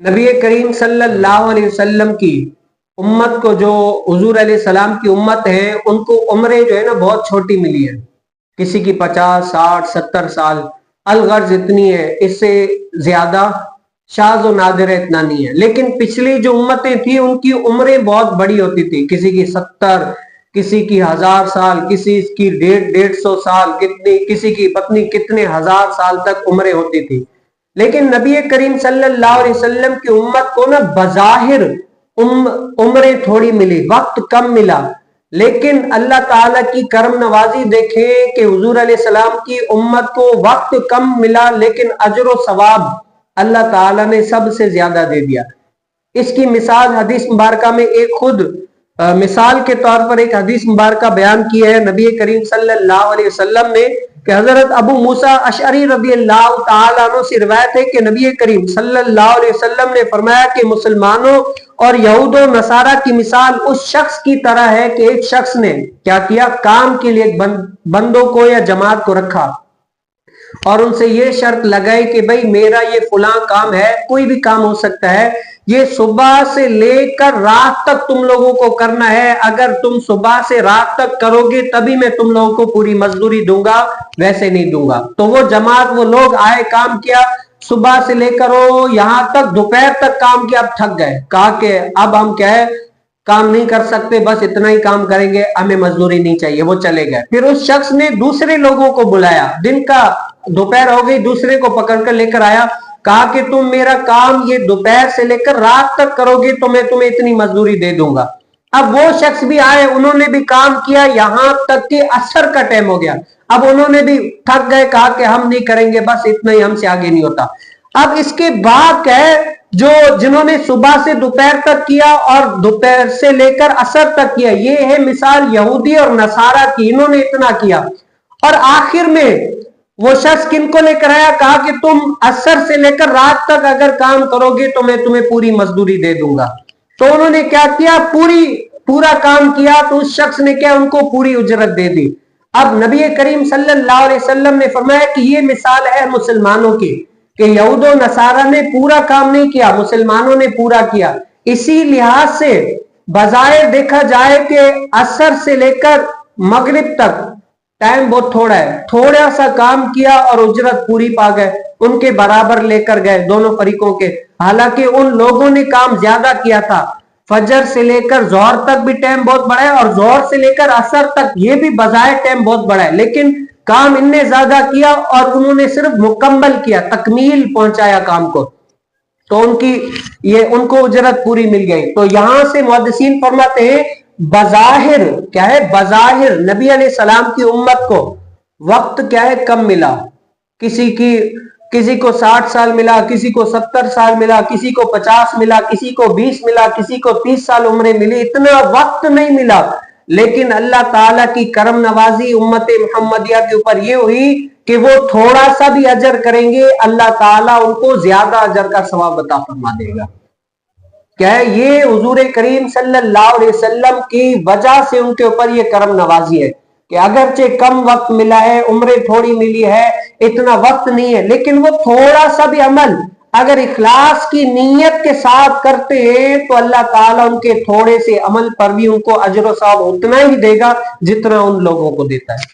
نبی کریم صلی اللہ علیہ وسلم کی امت کو، جو حضور علیہ السلام کی امت ہے، ان کو عمریں جو ہے نا بہت چھوٹی ملی ہے. کسی کی 50 60 70 سال، الغرض اتنی ہے، اس سے زیادہ شاذ و نادر اتنا نہیں ہے. لیکن پچھلی جو امتیں تھیں ان کی عمریں بہت بڑی ہوتی تھی، کسی کی 70، کسی کی 1000 سال، کسی کی 150 سال، کسی کی پتنی کتنے ہزار سال تک عمریں ہوتی تھی. لیکن نبی کریم صلی اللہ علیہ وسلم کی امت کو نا بظاہر عمریں تھوڑی ملی، وقت کم ملا. لیکن اللہ تعالیٰ کی کرم نوازی دیکھیں کہ حضور علیہ السلام کی امت کو وقت کم ملا، لیکن اجر و ثواب اللہ تعالیٰ نے سب سے زیادہ دے دیا. اس کی مثال حدیث مبارکہ میں ایک خود مثال کے طور پر ایک حدیث مبارکہ بیان کی ہے نبی کریم صلی اللہ علیہ وسلم نے، کہ حضرت ابو موسیٰ اشعری رضی اللہ تعالیٰ عنہ سے روایت ہے کہ نبی کریم صلی اللہ علیہ وسلم نے فرمایا کہ مسلمانوں اور یہود و نصارہ کی مثال اس شخص کی طرح ہے کہ ایک شخص نے کیا کیا، کام کے لیے بندوں کو یا جماعت کو رکھا اور ان سے یہ شرط لگائی کہ بھئی میرا یہ فلاں کام ہے، کوئی بھی کام ہو سکتا ہے، یہ صبح سے لے کر رات تک تم لوگوں کو کرنا ہے. اگر تم صبح سے رات تک کرو گے تبھی میں تم لوگوں کو پوری مزدوری دوں گا، ویسے نہیں دوں گا. تو وہ جماعت، وہ لوگ آئے، کام کیا، صبح سے لے کر یہاں تک دوپہر تک کام کیا، اب تھک گئے. کہا کہ اب ہم کیا ہے، کام نہیں کر سکتے، بس اتنا ہی کام کریں گے، ہمیں مزدوری نہیں چاہیے. وہ چلے گئے. پھر اس شخص نے دوسرے لوگوں کو بلایا، دن کا دوپہر ہو گئی، دوسرے کو پکڑ کر لے کر آیا. کہا کہ تم میرا کام یہ دوپہر سے لے کر رات تک کرو گے تو میں تمہیں اتنی مزدوری دے دوں گا. اب وہ شخص بھی آئے، انہوں نے بھی کام کیا یہاں تک کہ عصر کا ٹائم ہو گیا. اب انہوں نے بھی تھک گئے، کہا کہ ہم نہیں کریں گے، بس اتنا ہی، ہم سے آگے نہیں ہوتا. اب اس کے بعد کیا ہے، جنہوں نے صبح سے دوپہر تک کیا اور دوپہر سے لے کر عصر تک کیا، یہ ہے مثال یہودی اور نصارہ کی. انہوں نے اتنا کیا اور آخر میں وہ شخص کن کو لے کر آیا، کہا کہ تم عصر سے لے کر رات تک اگر کام کرو گے تو میں تمہیں پوری مزدوری دے دوں گا. تو انہوں نے کیا کیا، پورا کام کیا، تو اس شخص نے کیا، ان کو پوری اجرت دے دی. اب نبی کریم صلی اللہ علیہ وسلم نے فرمایا کہ یہ مثال ہے مسلمانوں کی، کہ یہود و نصارہ نے پورا کام نہیں کیا، مسلمانوں نے پورا کیا. اسی لحاظ سے بظاہر دیکھا جائے کہ عصر سے لے کر مغرب تک ٹائم بہت تھوڑا ہے، تھوڑا سا کام کیا اور اجرت پوری پا گئے، ان کے برابر لے کر گئے دونوں فریقوں کے. حالانکہ ان لوگوں نے کام زیادہ کیا تھا. فجر سے لے کر ظہر تک بھی ٹائم بہت بڑا ہے اور ظہر سے لے کر عصر تک یہ بھی بظاہر ٹائم بہت بڑا ہے، لیکن کام ان نے زیادہ کیا اور انہوں نے صرف مکمل کیا، تکمیل پہنچایا کام کو، تو ان کو اجرت پوری مل گئی. تو یہاں سے محدثین فرماتے ہیں بظاہر کیا ہے، بظاہر نبی علیہ السلام کی امت کو وقت کیا ہے، کم ملا. کسی کو 60 سال ملا، کسی کو 70 سال ملا، کسی کو 50 ملا، کسی کو 20 ملا، کسی کو 30 سال عمریں ملی. اتنا وقت نہیں ملا، لیکن اللہ تعالیٰ کی کرم نوازی امت محمدیہ کے اوپر یہ ہوئی کہ وہ تھوڑا سا بھی اجر کریں گے، اللہ تعالیٰ ان کو زیادہ اجر کا ثواب عطا فرما دے گا. کیا ہے، یہ حضور کریم صلی اللہ علیہ وسلم کی وجہ سے ان کے اوپر یہ کرم نوازی ہے کہ اگرچہ کم وقت ملا ہے، عمریں تھوڑی ملی ہے، اتنا وقت نہیں ہے، لیکن وہ تھوڑا سا بھی عمل اگر اخلاص کی نیت کے ساتھ کرتے ہیں تو اللہ تعالیٰ ان کے تھوڑے سے عمل پر بھی ان کو اجر و ثواب اتنا ہی دے گا جتنا ان لوگوں کو دیتا ہے.